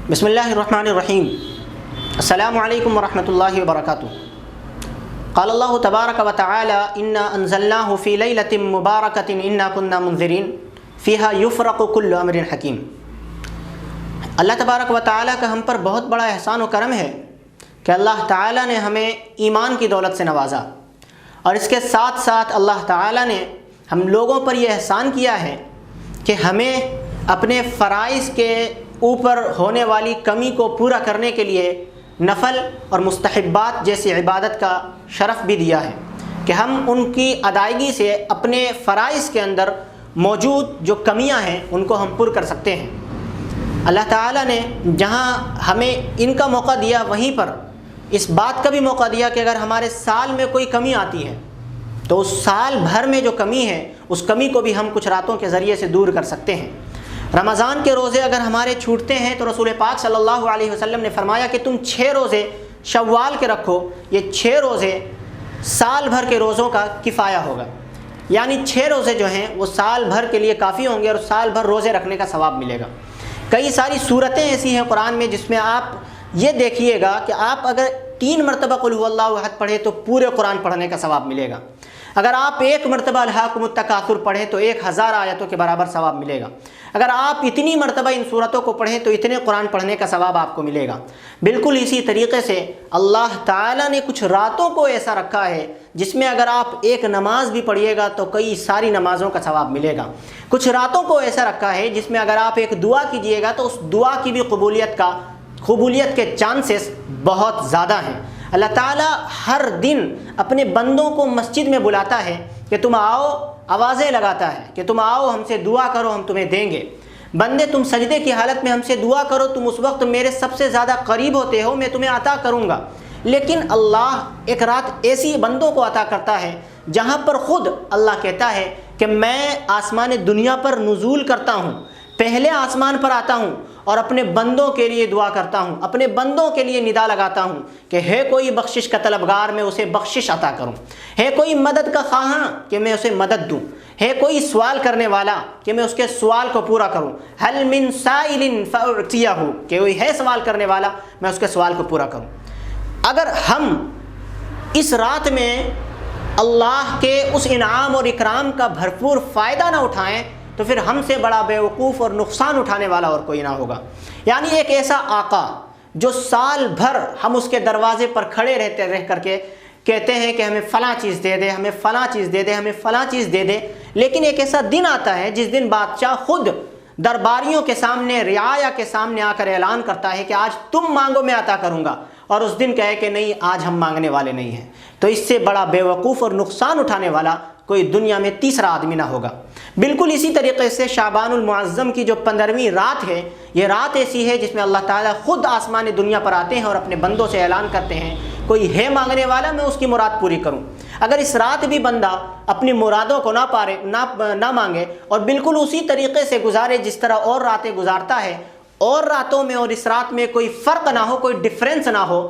بسم اللہ الرحمن الرحیم۔ السلام علیکم ورحمۃ اللہ وبرکاتہ۔ قال اللہ تبارک و تعالی انا انزلناہ فی لیلۃ مبارکۃ انا کنا منذرین فیہا یفرق کل امر حکیم۔ اللہ تبارک و تعالی کا ہم پر بہت بڑا احسان و کرم ہے کہ اللہ تعالی نے ہمیں ایمان کی دولت سے نوازا، اور اس کے ساتھ ساتھ اللہ تعالی نے ہم لوگوں پر یہ احسان کیا ہے کہ ہمیں اپنے فرائض کے اوپر ہونے والی کمی کو پورا کرنے کے لیے نفل اور مستحبات جیسی عبادت کا شرف بھی دیا ہے کہ ہم ان کی ادائیگی سے اپنے فرائض کے اندر موجود جو کمیاں ہیں ان کو ہم پر کر سکتے ہیں۔ اللہ تعالیٰ نے جہاں ہمیں ان کا موقع دیا وہیں پر اس بات کا بھی موقع دیا کہ اگر ہمارے سال میں کوئی کمی آتی ہے تو اس سال بھر میں جو کمی ہے اس کمی کو بھی ہم کچھ راتوں کے ذریعے سے دور کر سکتے ہیں۔ رمضان کے روزے اگر ہمارے چھوٹتے ہیں تو رسول پاک صلی اللہ علیہ وسلم نے فرمایا کہ تم 6 روزے شوال کے رکھو، یہ 6 روزے سال بھر کے روزوں کا کفایہ ہوگا، یعنی 6 روزے جو ہیں وہ سال بھر کے لیے کافی ہوں گے اور سال بھر روزے رکھنے کا ثواب ملے گا۔ کئی ساری صورتیں ایسی ہیں قرآن میں جس میں آپ یہ دیکھیے گا کہ آپ اگر 3 مرتبہ قل هو اللہ احد پڑھیں تو پورے قرآن پڑھنے کا ثواب ملے گا۔ اگر آپ 1 مرتبہ الہاکم التکاثر پڑھیں تو 1000 آیتوں کے برابر ثواب ملے گا۔ اگر آپ اتنی مرتبہ ان صورتوں کو پڑھیں تو اتنے قرآن پڑھنے کا ثواب آپ کو ملے گا۔ بالکل اسی طریقے سے اللہ تعالیٰ نے کچھ راتوں کو ایسا رکھا ہے جس میں اگر آپ ایک نماز بھی پڑھیے گا تو کئی ساری نمازوں کا ثواب ملے گا۔ کچھ راتوں کو ایسا رکھا ہے جس میں اگر آپ ایک دعا کیجیے گا تو اس دعا کی بھی قبولیت کے چانسز بہت زیادہ ہیں۔ اللہ تعالیٰ ہر دن اپنے بندوں کو مسجد میں بلاتا ہے کہ تم آؤ، آوازیں لگاتا ہے کہ تم آؤ ہم سے دعا کرو ہم تمہیں دیں گے۔ بندے تم سجدے کی حالت میں ہم سے دعا کرو، تم اس وقت میرے سب سے زیادہ قریب ہوتے ہو، میں تمہیں عطا کروں گا۔ لیکن اللہ ایک رات ایسی بندوں کو عطا کرتا ہے جہاں پر خود اللہ کہتا ہے کہ میں آسمان دنیا پر نزول کرتا ہوں، پہلے آسمان پر آتا ہوں اور اپنے بندوں کے لیے دعا کرتا ہوں، اپنے بندوں کے لیے ندا لگاتا ہوں کہ ہے کوئی بخشش کا طلبگار میں اسے بخشش عطا کروں، ہے کوئی مدد کا خواہاں کہ میں اسے مدد دوں، ہے کوئی سوال کرنے والا کہ میں اس کے سوال کو پورا کروں، هل من سائل فاعطیہ، کہ کوئی ہے سوال کرنے والا میں اس کے سوال کو پورا کروں۔ اگر ہم اس رات میں اللہ کے اس انعام اور اکرام کا بھرپور فائدہ نہ اٹھائیں تو پھر ہم سے بڑا بیوقوف اور نقصان اٹھانے والا اور کوئی نہ ہوگا۔ یعنی ایک ایسا آقا جو سال بھر ہم اس کے دروازے پر کھڑے رہ کر کے کہتے ہیں کہ ہمیں فلاں چیز دے دے، ہمیں فلاں چیز دے دے، ہمیں فلاں چیز دے دے، لیکن ایک ایسا دن آتا ہے جس دن بادشاہ خود درباریوں کے سامنے، رعایا کے سامنے آ کر اعلان کرتا ہے کہ آج تم مانگو میں عطا کروں گا، اور اس دن کہے کہ نہیں آج ہم مانگنے والے نہیں ہیں۔ تو اس سے بڑا بیوقوف اور نقصان اٹھانے والا کوئی دنیا میں تیسرا آدمی نہ ہوگا۔ بالکل اسی طریقے سے شعبان المعظم کی جو 15ویں رات ہے، یہ رات ایسی ہے جس میں اللہ تعالیٰ خود آسمان دنیا پر آتے ہیں اور اپنے بندوں سے اعلان کرتے ہیں کوئی ہے مانگنے والا میں اس کی مراد پوری کروں۔ اگر اس رات بھی بندہ اپنی مرادوں کو نہ مانگے اور بالکل اسی طریقے سے گزارے جس طرح اور راتیں گزارتا ہے، اور راتوں میں اور اس رات میں کوئی فرق نہ ہو، کوئی ڈفرینس نہ ہو،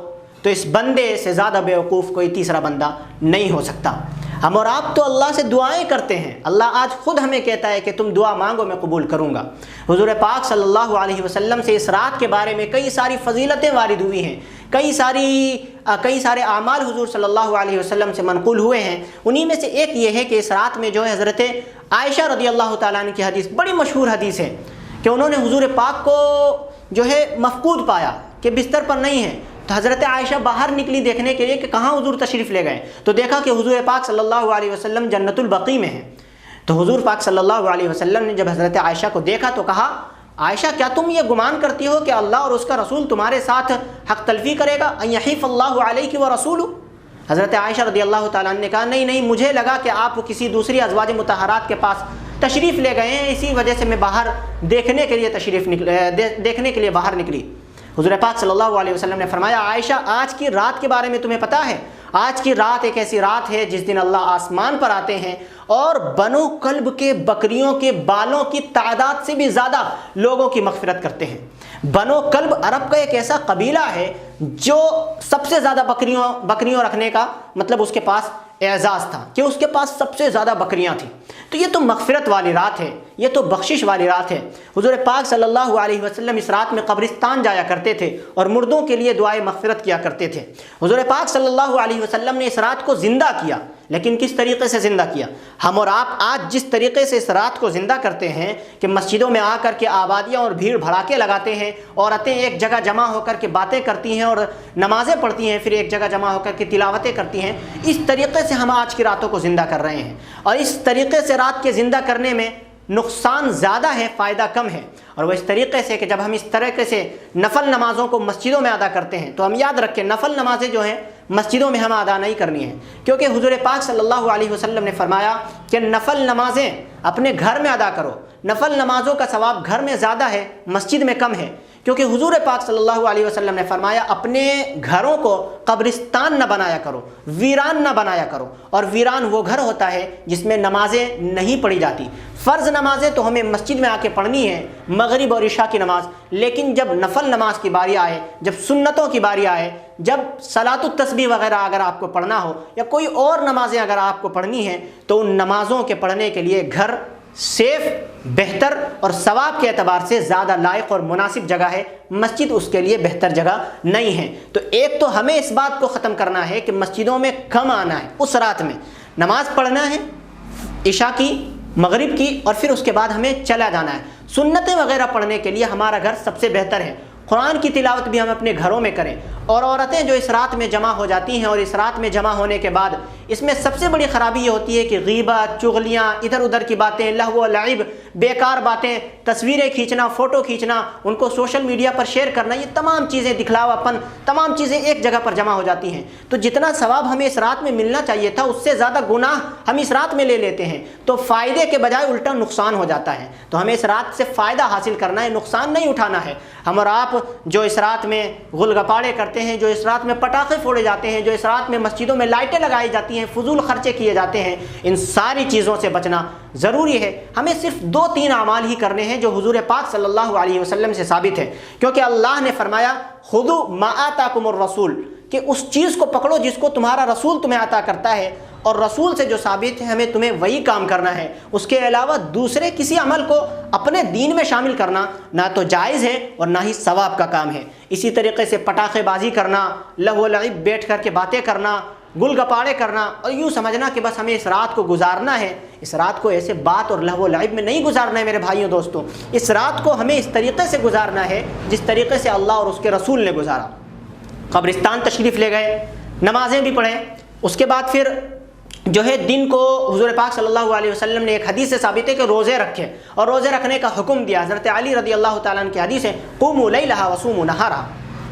تو اس بندے سے زیادہ بیوقوف کوئی تیسرا بندہ نہیں ہو سکتا۔ ہم اور آپ تو اللہ سے دعائیں کرتے ہیں، اللہ آج خود ہمیں کہتا ہے کہ تم دعا مانگو میں قبول کروں گا۔ حضور پاک صلی اللہ علیہ وسلم سے اس رات کے بارے میں کئی ساری فضیلتیں وارد ہوئی ہیں، کئی سارے اعمال حضور صلی اللہ علیہ وسلم سے منقول ہوئے ہیں۔ انہی میں سے ایک یہ ہے کہ اس رات میں جو ہے حضرت عائشہ رضی اللہ تعالیٰ عنہ کی حدیث بڑی مشہور حدیث ہے کہ انہوں نے حضور پاک کو جو ہے مفقود پایا کہ بستر پر نہیں ہے، تو حضرت عائشہ باہر نکلی دیکھنے کے لیے کہ کہاں حضور تشریف لے گئے، تو دیکھا کہ حضور پاک صلی اللہ علیہ وسلم جنت البقیع میں ہیں۔ تو حضور پاک صلی اللہ علیہ وسلم نے جب حضرت عائشہ کو دیکھا تو کہا عائشہ کیا تم یہ گمان کرتی ہو کہ اللہ اور اس کا رسول تمہارے ساتھ حق تلفی کرے گا؟ ان یحیف اللہ علیک ورسولہ۔ حضرت عائشہ رضی اللہ تعالیٰ عنہ نے کہا نہیں مجھے لگا کہ آپ کسی دوسری ازواج مطہرات کے پاس تشریف لے گئے ہیں، اسی وجہ سے میں باہر دیکھنے کے لیے باہر نکلی۔ حضور پاک صلی اللہ علیہ وسلم نے فرمایا عائشہ آج کی رات کے بارے میں تمہیں پتہ ہے؟ آج کی رات ایک ایسی رات ہے جس دن اللہ آسمان پر آتے ہیں اور بنو کلب کے بکریوں کے بالوں کی تعداد سے بھی زیادہ لوگوں کی مغفرت کرتے ہیں۔ بنو کلب عرب کا ایک ایسا قبیلہ ہے جو سب سے زیادہ بکریوں رکھنے کا مطلب اس کے پاس اعزاز تھا کہ اس کے پاس سب سے زیادہ بکریاں تھیں۔ تو یہ تو مغفرت والی رات ہے، یہ تو بخشش والی رات ہے۔ حضور پاک صلی اللہ علیہ وسلم اس رات میں قبرستان جایا کرتے تھے اور مردوں کے لیے دعائے مغفرت کیا کرتے تھے۔ حضور پاک صلی اللہ علیہ وسلم نے اس رات کو زندہ کیا، لیکن کس طریقے سے زندہ کیا؟ ہم اور آپ آج جس طریقے سے اس رات کو زندہ کرتے ہیں کہ مسجدوں میں آ کر کے آبادیاں اور بھیڑ بھڑاکے لگاتے ہیں، عورتیں ایک جگہ جمع ہو کر کے باتیں کرتی ہیں اور نمازیں پڑھتی ہیں، پھر ایک جگہ جمع ہو کر کے تلاوتیں کرتی ہیں، اس طریقے سے ہم آج کی راتوں کو زندہ کر رہے ہیں۔ اور اس طریقے سے رات کے زندہ کرنے میں نقصان زیادہ ہے، فائدہ کم ہے۔ اور وہ اس طریقے سے کہ جب ہم اس طریقے سے نفل نمازوں کو مسجدوں میں ادا کرتے ہیں تو ہم یاد رکھیں نفل نمازیں جو ہیں مسجدوں میں ہم ادا نہیں کرنی ہیں، کیونکہ حضور پاک صلی اللہ علیہ وسلم نے فرمایا کہ نفل نمازیں اپنے گھر میں ادا کرو، نفل نمازوں کا ثواب گھر میں زیادہ ہے، مسجد میں کم ہے، کیونکہ حضور پاک صلی اللہ علیہ وسلم نے فرمایا اپنے گھروں کو قبرستان نہ بنایا کرو، ویران نہ بنایا کرو، اور ویران وہ گھر ہوتا ہے جس میں نمازیں نہیں پڑھی جاتی۔ فرض نمازیں تو ہمیں مسجد میں آ کے پڑھنی ہے، مغرب اور عشاء کی نماز، لیکن جب نفل نماز کی باری آئے، جب سنتوں کی باری آئے، جب صلاۃ التسبیح وغیرہ اگر آپ کو پڑھنا ہو یا کوئی اور نمازیں اگر آپ کو پڑھنی ہیں تو ان نمازوں کے پڑھنے کے لیے گھر سیف، بہتر اور ثواب کے اعتبار سے زیادہ لائق اور مناسب جگہ ہے، مسجد اس کے لیے بہتر جگہ نہیں ہے۔ تو ایک تو ہمیں اس بات کو ختم کرنا ہے کہ مسجدوں میں کم آنا ہے، اس رات میں نماز پڑھنا ہے عشاء کی، مغرب کی، اور پھر اس کے بعد ہمیں چلا جانا ہے۔ سنتیں وغیرہ پڑھنے کے لیے ہمارا گھر سب سے بہتر ہے، قرآن کی تلاوت بھی ہم اپنے گھروں میں کریں۔ اور عورتیں جو اس رات میں جمع ہو جاتی ہیں اور اس رات میں جمع ہونے کے بعد اس میں سب سے بڑی خرابی یہ ہوتی ہے کہ غیبت، چغلیاں، ادھر ادھر کی باتیں، لہو و لعب، بیکار باتیں، تصویریں کھینچنا، فوٹو کھینچنا، ان کو سوشل میڈیا پر شیئر کرنا، یہ تمام چیزیں، دکھلاوا پن، تمام چیزیں ایک جگہ پر جمع ہو جاتی ہیں۔ تو جتنا ثواب ہمیں اس رات میں ملنا چاہیے تھا اس سے زیادہ گناہ ہم اس رات میں لے لیتے ہیں، تو فائدے کے بجائے الٹا نقصان ہو جاتا ہے۔ تو ہمیں اس رات سے فائدہ حاصل کرنا ہے، نقصان نہیں اٹھانا ہے۔ ہم اور آپ جو اس رات میں غل گپاڑے کرتے ہیں، جو اس رات میں پٹاخے پھوڑے جاتے ہیں، جو اس رات میں مسجدوں میں لائٹیں لگائی جاتی ہیں، فضول خرچے کیے جاتے ہیں، ان ساری چیزوں سے بچنا ضروری ہے۔ ہمیں صرف 2-3 اعمال ہی کرنے ہیں جو حضور پاک صلی اللہ علیہ وسلم سے ثابت ہے، کیونکہ اللہ نے فرمایا خذوا ما آتاکم الرسول، کہ اس چیز کو پکڑو جس کو تمہارا رسول تمہیں عطا کرتا ہے، اور رسول سے جو ثابت ہے ہمیں تمہیں وہی کام کرنا ہے۔ اس کے علاوہ دوسرے کسی عمل کو اپنے دین میں شامل کرنا نہ تو جائز ہے اور نہ ہی ثواب کا کام ہے۔ اسی طریقے سے پٹاخے بازی کرنا، لہو و لعب، بیٹھ کر کے باتیں کرنا، گل گپاڑے کرنا، اور یوں سمجھنا کہ بس ہمیں اس رات کو گزارنا ہے، اس رات کو ایسے بات اور لہو و لعب میں نہیں گزارنا ہے میرے بھائیوں دوستوں۔ اس رات کو ہمیں اس طریقے سے گزارنا ہے جس طریقے سے اللہ اور اس کے رسول نے گزارا۔ قبرستان تشریف لے گئے، نمازیں بھی پڑھیں، اس کے بعد پھر جو ہے دن کو حضور پاک صلی اللہ علیہ وسلم نے ایک حدیث سے ثابت ہے کہ روزے رکھے اور روزے رکھنے کا حکم دیا۔ حضرت علی رضی اللہ تعالیٰ عنہ کی حدیث ہے قوموا لیلھا وصوموا نہارھا،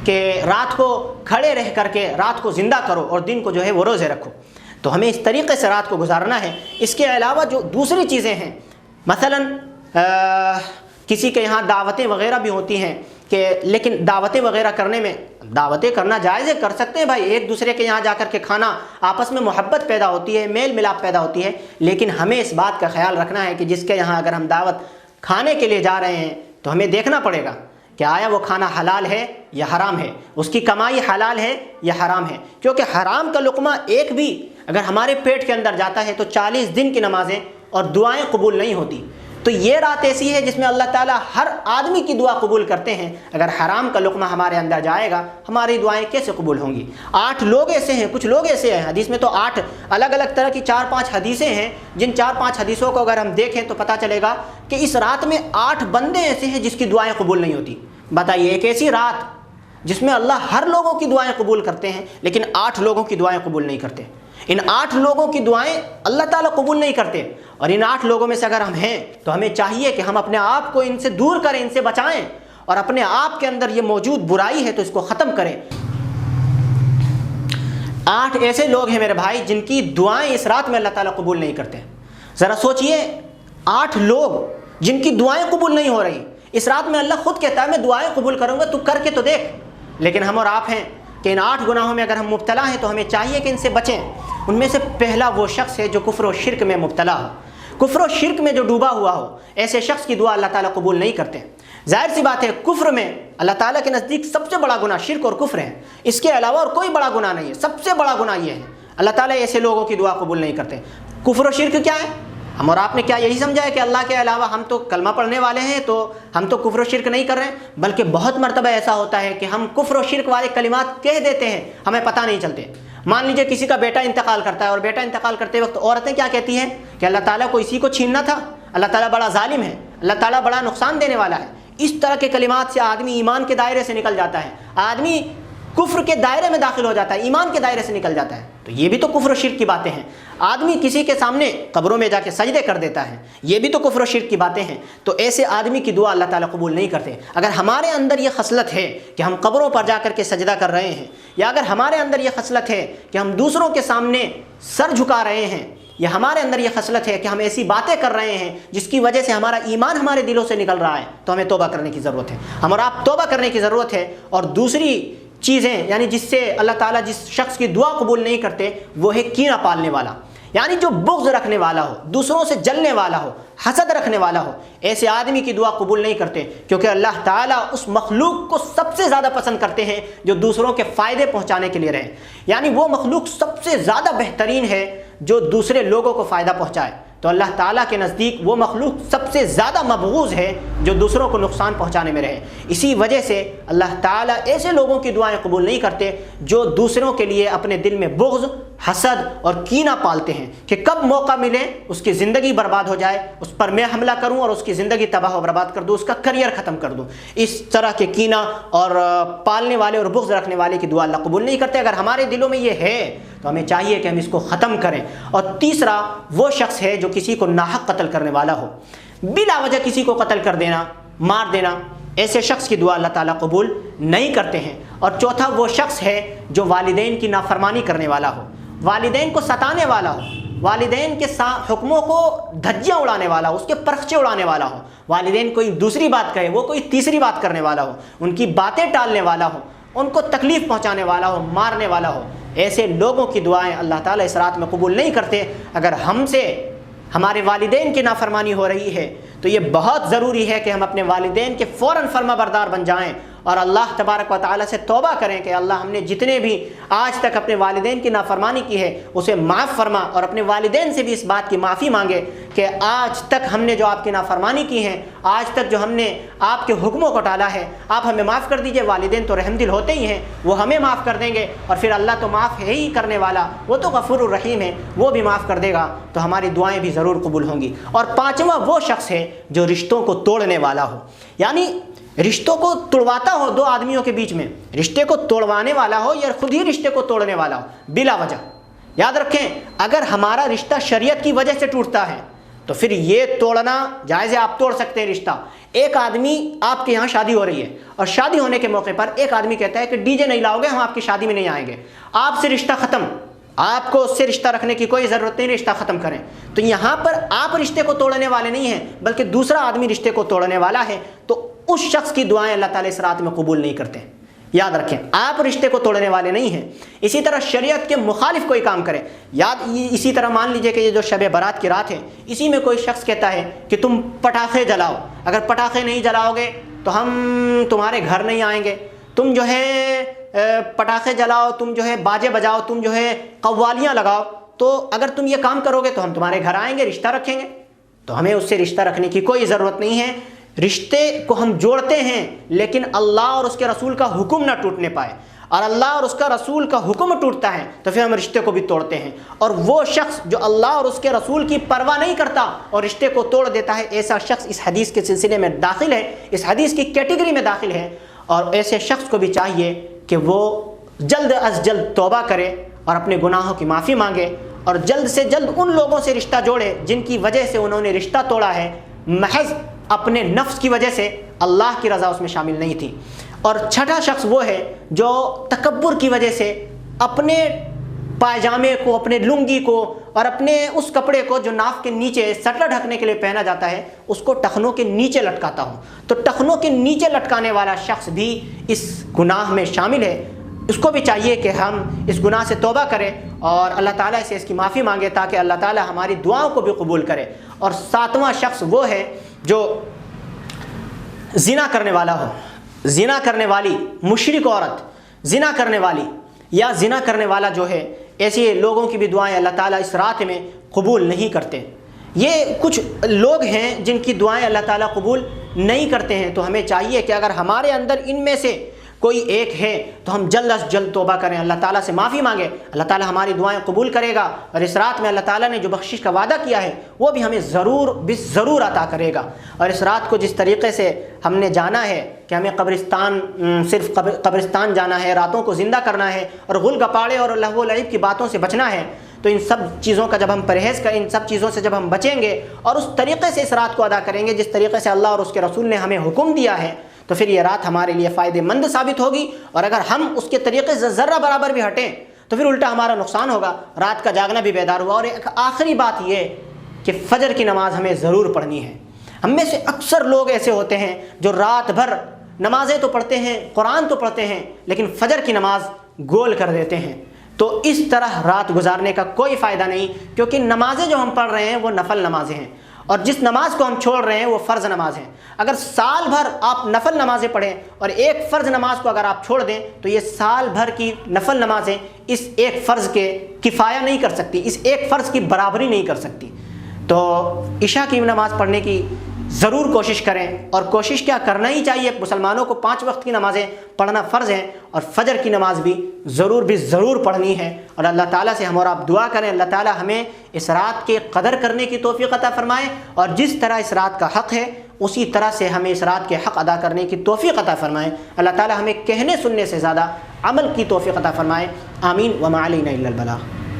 کہ رات کو کھڑے رہ کر کے رات کو زندہ کرو اور دن کو جو ہے وہ روزے رکھو۔ تو ہمیں اس طریقے سے رات کو گزارنا ہے۔ اس کے علاوہ جو دوسری چیزیں ہیں، مثلاً کسی کے یہاں دعوتیں وغیرہ بھی ہوتی ہیں کہ لیکن دعوتیں وغیرہ کرنے میں، دعوتیں کرنا جائز ہے، کر سکتے ہیں بھائی، ایک دوسرے کے یہاں جا کر کے کھانا، آپس میں محبت پیدا ہوتی ہے، میل ملاپ پیدا ہوتی ہے، لیکن ہمیں اس بات کا خیال رکھنا ہے کہ جس کے یہاں اگر ہم دعوت کھانے کے لیے جا رہے ہیں تو ہمیں دیکھنا پڑے گا کہ آیا وہ کھانا حلال ہے یا حرام ہے، اس کی کمائی حلال ہے یا حرام ہے، کیونکہ حرام کا لقمہ ایک بھی اگر ہمارے پیٹ کے اندر جاتا ہے تو 40 دن کی نمازیں اور دعائیں قبول نہیں ہوتی۔ تو یہ رات ایسی ہے جس میں اللہ تعالیٰ ہر آدمی کی دعا قبول کرتے ہیں۔ اگر حرام کا لقمہ ہمارے اندر جائے گا ہماری دعائیں کیسے قبول ہوں گی؟ 8 لوگ ایسے ہیں، کچھ لوگ ایسے ہیں، حدیث میں تو 8 الگ الگ طرح کی 4-5 حدیثیں ہیں، جن 4-5 حدیثوں کو اگر ہم دیکھیں تو پتہ چلے گا کہ اس رات میں 8 بندے ایسے ہیں جس کی دعائیں قبول نہیں ہوتی۔ بتائیے، ایک ایسی رات جس میں اللہ ہر لوگوں کی دعائیں قبول کرتے ہیں لیکن 8 لوگوں کی دعائیں قبول نہیں کرتے۔ ان 8 لوگوں کی دعائیں اللہ تعالیٰ قبول نہیں کرتے، اور ان 8 لوگوں میں سے اگر ہم ہیں تو ہمیں چاہیے کہ ہم اپنے آپ کو ان سے دور کریں، ان سے بچائیں، اور اپنے آپ کے اندر یہ موجود برائی ہے تو اس کو ختم کریں۔ 8 ایسے لوگ ہیں میرے بھائی جن کی دعائیں اس رات میں اللہ تعالیٰ قبول نہیں کرتے۔ ذرا سوچئے، 8 لوگ جن کی دعائیں قبول نہیں ہو رہی، اس رات میں اللہ خود کہتا ہے میں دعائیں قبول کروں گا، تو کر کے تو دیکھ۔ لیکن ہم اور آپ ہیں کہ ان 8 گناہوں میں اگر ہم مبتلا ہیں تو ہمیں چاہیے کہ ان سے بچیں۔ ان میں سے پہلا وہ شخص ہے جو کفر و شرک میں مبتلا ہو، کفر و شرک میں جو ڈوبا ہوا ہو، ایسے شخص کی دعا اللہ تعالیٰ قبول نہیں کرتے۔ ظاہر سی بات ہے، کفر میں اللہ تعالیٰ کے نزدیک سب سے بڑا گناہ شرک اور کفر ہے، اس کے علاوہ اور کوئی بڑا گناہ نہیں ہے، سب سے بڑا گناہ یہ ہے، اللہ تعالیٰ ایسے لوگوں کی دعا قبول نہیں کرتے۔ کفر و شرک کیا ہے؟ ہم اور آپ نے کیا یہی سمجھا ہے کہ اللہ کے علاوہ ہم تو کلمہ پڑھنے والے ہیں تو ہم تو کفر و شرک نہیں کر رہے ہیں؟ بلکہ بہت مرتبہ ایسا ہوتا ہے کہ ہم کفر و شرک والے کلمات کہہ دیتے ہیں، ہمیں پتہ نہیں چلتے۔ مان لیجئے کسی کا بیٹا انتقال کرتا ہے، اور بیٹا انتقال کرتے وقت عورتیں کیا کہتی ہیں کہ اللہ تعالیٰ کو اسی کو چھیننا تھا، اللہ تعالیٰ بڑا ظالم ہے، اللہ تعالیٰ بڑا نقصان دینے والا ہے۔ اس طرح کے کلمات سے آدمی ایمان کے دائرے سے نکل جاتا ہے، آدمی کفر کے دائرے میں داخل ہو جاتا ہے، ایمان کے دائرے سے نکل جاتا ہے۔ تو یہ بھی تو کفر و شرک کی باتیں ہیں۔ آدمی کسی کے سامنے قبروں میں جا کے سجدے کر دیتا ہے، یہ بھی تو کفر و شرک کی باتیں ہیں۔ تو ایسے آدمی کی دعا اللہ تعالیٰ قبول نہیں کرتے۔ اگر ہمارے اندر یہ خصلت ہے کہ ہم قبروں پر جا کر کے سجدہ کر رہے ہیں، یا اگر ہمارے اندر یہ خصلت ہے کہ ہم دوسروں کے سامنے سر جھکا رہے ہیں، یا ہمارے اندر یہ خصلت ہے کہ ہم ایسی باتیں کر رہے ہیں جس کی وجہ سے ہمارا ایمان ہمارے دلوں سے نکل رہا ہے، تو ہمیں توبہ کرنے کی ضرورت ہے۔ ہم اور آپ توبہ کرنے کی ضرورت ہے۔ اور دوسری چیزیں یعنی جس سے اللہ تعالیٰ جس شخص کی دعا قبول نہیں کرتے، وہ ہے کینہ پالنے والا، یعنی جو بغض رکھنے والا ہو، دوسروں سے جلنے والا ہو، حسد رکھنے والا ہو، ایسے آدمی کی دعا قبول نہیں کرتے، کیونکہ اللہ تعالیٰ اس مخلوق کو سب سے زیادہ پسند کرتے ہیں جو دوسروں کے فائدے پہنچانے کے لیے رہے، یعنی وہ مخلوق سب سے زیادہ بہترین ہے جو دوسرے لوگوں کو فائدہ پہنچائے۔ تو اللہ تعالیٰ کے نزدیک وہ مخلوق سب سے زیادہ مبغوض ہے جو دوسروں کو نقصان پہنچانے میں رہے۔ اسی وجہ سے اللہ تعالیٰ ایسے لوگوں کی دعائیں قبول نہیں کرتے جو دوسروں کے لیے اپنے دل میں بغض، حسد اور کینہ پالتے ہیں کہ کب موقع ملے اس کی زندگی برباد ہو جائے، اس پر میں حملہ کروں اور اس کی زندگی تباہ و برباد کر دوں، اس کا کریئر ختم کر دوں۔ اس طرح کے کینہ اور پالنے والے اور بغض رکھنے والے کی دعا اللہ قبول نہیں کرتے۔ اگر ہمارے دلوں میں یہ ہے تو ہمیں چاہیے کہ ہم اس کو ختم کریں۔ اور تیسرا وہ شخص ہے جو کسی کو ناحق قتل کرنے والا ہو، بلا وجہ کسی کو قتل کر دینا، مار دینا، ایسے شخص کی دعا اللہ تعالیٰ قبول نہیں کرتے ہیں۔ اور چوتھا وہ شخص ہے جو والدین کی نافرمانی کرنے والا ہو، والدین کو ستانے والا ہو، والدین کے حکموں کو دھجیاں اڑانے والا ہو، اس کے پرخچے اڑانے والا ہو، والدین کوئی دوسری بات کہے وہ کوئی تیسری بات کرنے والا ہو، ان کی باتیں ٹالنے والا ہو، ان کو تکلیف پہنچانے والا ہو، مارنے والا ہو، ایسے لوگوں کی دعائیں اللہ تعالیٰ اس رات میں قبول نہیں کرتے۔ اگر ہم سے ہمارے والدین کی نافرمانی ہو رہی ہے تو یہ بہت ضروری ہے کہ ہم اپنے والدین کے فوراً فرما بردار بن جائیں اور اللہ تبارک و تعالیٰ سے توبہ کریں کہ اللہ ہم نے جتنے بھی آج تک اپنے والدین کی نافرمانی کی ہے اسے معاف فرما، اور اپنے والدین سے بھی اس بات کی معافی مانگے کہ آج تک ہم نے جو آپ کی نافرمانی کی ہے، آج تک جو ہم نے آپ کے حکموں کو ٹالا ہے، آپ ہمیں معاف کر دیجئے۔ والدین تو رحم دل ہوتے ہی ہیں، وہ ہمیں معاف کر دیں گے، اور پھر اللہ تو معاف ہے ہی کرنے والا، وہ تو غفور الرحیم ہے، وہ بھی معاف کر دے گا، تو ہماری دعائیں بھی ضرور قبول ہوں گی۔ اور پانچواں وہ شخص ہے جو رشتوں کو توڑنے والا ہو، یعنی رشتوں کو توڑواتا ہو، دو آدمیوں کے بیچ میں رشتے کو توڑوانے والا ہو یا خود ہی رشتے کو توڑنے والا ہو بلا وجہ۔ یاد رکھیں اگر ہمارا رشتہ شریعت کی وجہ سے ٹوٹتا ہے تو پھر یہ توڑنا جائز ہے، آپ توڑ سکتے ہیں رشتہ۔ ایک آدمی آپ کے یہاں شادی ہو رہی ہے اور شادی ہونے کے موقع پر ایک آدمی کہتا ہے کہ ڈی جے نہیں لاؤ گے، ہم آپ کی شادی میں نہیں آئیں گے، آپ سے رشتہ ختم، آپ کو اس سے رشتہ رکھنے کی کوئی ضرورت نہیں، رشتہ ختم کریں۔ تو یہاں پر آپ رشتے کو توڑنے والے نہیں ہیں بلکہ دوسرا آدمی رشتے کو توڑنے والا ہے، تو اس شخص کی دعائیں اللہ تعالیٰ اس رات میں قبول نہیں کرتے۔ یاد رکھیں آپ رشتے کو توڑنے والے نہیں ہیں۔ اسی طرح شریعت کے مخالف کوئی کام کرے، اسی طرح مان لیجئے کہ یہ جو شب برات کی رات ہے، اسی میں کوئی شخص کہتا ہے کہ تم پٹاخے جلاؤ، اگر پٹاخے نہیں جلاؤ گے تو ہم تمہارے گھر نہیں آئیں گے، تم جو ہے پٹاخے جلاؤ، تم جو ہے باجے بجاؤ، تم جو ہے قوالیاں لگاؤ، تو اگر تم یہ کام کرو گے تو ہم تمہارے گھر آئیں گے، رشتہ رکھیں گے۔ تو ہمیں اس سے رشتہ رکھنے کی کوئی ضرورت نہیں ہے۔ رشتے کو ہم جوڑتے ہیں لیکن اللہ اور اس کے رسول کا حکم نہ ٹوٹنے پائے، اور اللہ اور اس کا رسول کا حکم ٹوٹتا ہے تو پھر ہم رشتے کو بھی توڑتے ہیں۔ اور وہ شخص جو اللہ اور اس کے رسول کی پرواہ نہیں کرتا اور رشتے کو توڑ دیتا ہے، ایسا شخص اس حدیث کے سلسلے میں داخل ہے، اس حدیث کی کیٹیگری میں داخل ہے۔ اور ایسے شخص کو بھی چاہیے کہ وہ جلد از جلد توبہ کرے اور اپنے گناہوں کی معافی مانگے، اور جلد سے جلد ان لوگوں سے رشتہ جوڑے جن کی وجہ سے انہوں نے رشتہ توڑا ہے، محض اپنے نفس کی وجہ سے، اللہ کی رضا اس میں شامل نہیں تھی۔ اور چھٹا شخص وہ ہے جو تکبر کی وجہ سے اپنے پائجامے کو، اپنے لنگی کو اور اپنے اس کپڑے کو جو ناف کے نیچے سٹر ڈھکنے کے لیے پہنا جاتا ہے اس کو ٹخنوں کے نیچے لٹکاتا ہوں۔ تو ٹخنوں کے نیچے لٹکانے والا شخص بھی اس گناہ میں شامل ہے۔ اس کو بھی چاہیے کہ ہم اس گناہ سے توبہ کریں اور اللہ تعالیٰ سے اس کی معافی مانگے تاکہ اللہ تعالیٰ ہماری دعاؤں کو بھی قبول کرے۔ اور ساتواں شخص وہ ہے جو زنا کرنے والا ہو، زنا کرنے والی مشرک عورت، زنا کرنے والی یا زنا کرنے والا جو ہے، ایسے لوگوں کی بھی دعائیں اللہ تعالیٰ اس رات میں قبول نہیں کرتے۔ یہ کچھ لوگ ہیں جن کی دعائیں اللہ تعالیٰ قبول نہیں کرتے ہیں، تو ہمیں چاہیے کہ اگر ہمارے اندر ان میں سے کوئی ایک ہے تو ہم جلد از جلد توبہ کریں، اللہ تعالیٰ سے معافی مانگیں، اللہ تعالیٰ ہماری دعائیں قبول کرے گا، اور اس رات میں اللہ تعالیٰ نے جو بخشش کا وعدہ کیا ہے وہ بھی ہمیں ضرور عطا کرے گا۔ اور اس رات کو جس طریقے سے ہم نے جانا ہے کہ ہمیں صرف قبرستان جانا ہے، راتوں کو زندہ کرنا ہے، اور غل گپاڑے اور لہو و لعب کی باتوں سے بچنا ہے، تو ان سب چیزوں کا جب ہم پرہیز کریں، ان سب چیزوں سے جب ہم بچیں گے اور اس طریقے سے اس رات کو ادا کریں گے جس طریقے سے اللہ اور اس کے رسول نے ہمیں حکم دیا ہے، تو پھر یہ رات ہمارے لیے فائدہ مند ثابت ہوگی۔ اور اگر ہم اس کے طریقے سے ذرہ برابر بھی ہٹیں تو پھر الٹا ہمارا نقصان ہوگا، رات کا جاگنا بھی بیدار ہوا۔ اور ایک آخری بات یہ کہ فجر کی نماز ہمیں ضرور پڑھنی ہے۔ ہم میں سے اکثر لوگ ایسے ہوتے ہیں جو رات بھر نمازیں تو پڑھتے ہیں، قرآن تو پڑھتے ہیں، لیکن فجر کی نماز گول کر دیتے ہیں، تو اس طرح رات گزارنے کا کوئی فائدہ نہیں، کیونکہ نمازیں جو ہم پڑھ رہے ہیں وہ نفل نمازیں ہیں، اور جس نماز کو ہم چھوڑ رہے ہیں وہ فرض نماز ہے۔ اگر سال بھر آپ نفل نمازیں پڑھیں اور ایک فرض نماز کو اگر آپ چھوڑ دیں تو یہ سال بھر کی نفل نمازیں اس ایک فرض کے کفایہ نہیں کر سکتی، اس ایک فرض کی برابری نہیں کر سکتی۔ تو عشاء کی نماز پڑھنے کی ضرور کوشش کریں، اور کوشش کیا کرنا ہی چاہیے، مسلمانوں کو 5 وقت کی نمازیں پڑھنا فرض ہیں، اور فجر کی نماز بھی ضرور پڑھنی ہے۔ اور اللہ تعالیٰ سے ہم اور آپ دعا کریں اللہ تعالیٰ ہمیں اس رات کے قدر کرنے کی توفیق عطا فرمائے، اور جس طرح اس رات کا حق ہے اسی طرح سے ہمیں اس رات کے حق ادا کرنے کی توفیق عطا فرمائے۔ اللہ تعالیٰ ہمیں کہنے سننے سے زیادہ عمل کی توفیق عطا فرمائے۔ آمین۔ وما علینا الا البلاغ۔